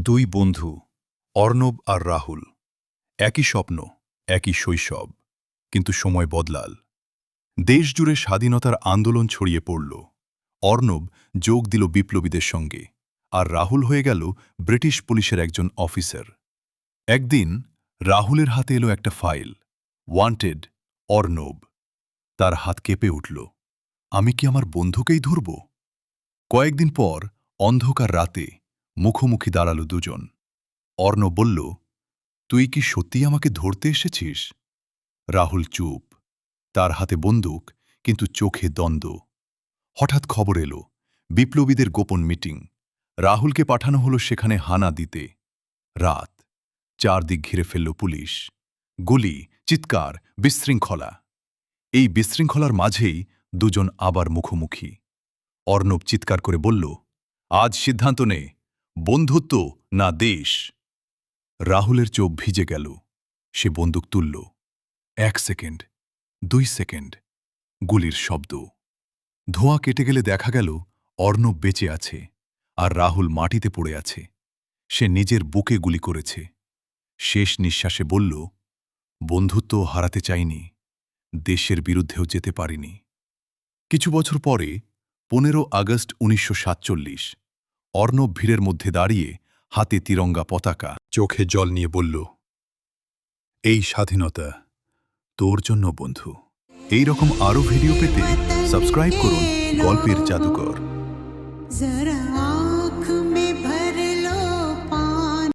দুই বন্ধু, অর্ণব আর রাহুল। একই স্বপ্ন, একই শৈশব, কিন্তু সময় বদলাল। দেশজুড়ে স্বাধীনতার আন্দোলন ছড়িয়ে পড়ল। অর্ণব যোগ দিল বিপ্লবীদের সঙ্গে, আর রাহুল হয়ে গেল ব্রিটিশ পুলিশের একজন অফিসার। একদিন রাহুলের হাতে এলো একটা ফাইল, ওয়ান্টেড অর্ণব। তার হাত কেঁপে উঠল। আমি কি আমার বন্ধুকেই ধরব? কয়েকদিন পর অন্ধকার রাতে মুখোমুখি দাঁড়ালো দুজন। অর্ণব বলল, তুই কি সত্যিই আমাকে ধরতে এসেছিস? রাহুল চুপ, তার হাতে বন্দুক, কিন্তু চোখে দ্বন্দ্ব। হঠাৎ খবর এলো, বিপ্লবীদের গোপন মিটিং। রাহুলকে পাঠানো হলো সেখানে হানা দিতে। রাত, চারদিক ঘিরে ফেলল পুলিশ। গুলি, চিৎকার, বিশৃঙ্খলা। এই বিশৃঙ্খলার মাঝেই দুজন আবার মুখোমুখি। অর্ণব চিৎকার করে বলল, আজ সিদ্ধান্ত নে, বন্ধুত্ব না দেশ। রাহুলের চোখ ভিজে গেল। সে বন্দুক তুলল। 1 সেকেন্ড, 2 সেকেন্ড, গুলির শব্দ। ধোঁয়া কেটে গেলে দেখা গেল অর্ণব বেঁচে আছে, আর রাহুল মাটিতে পড়ে আছে। সে নিজের বুকে গুলি করেছে। শেষ নিঃশ্বাসে বলল, বন্ধুত্ব হারাতে চাইনি, দেশের বিরুদ্ধেও যেতে পারিনি। কিছু বছর পরে 15 আগস্ট 1947, অর্ণব ভিড়ের মধ্যে দাঁড়িয়ে, হাতে তিরঙ্গা পতাকা, চোখে জল নিয়ে বলল, এই স্বাধীনতা তোর জন্য বন্ধু। এই রকম আরও ভিডিও পেতে সাবস্ক্রাইব করুন গল্পের জাদুকর।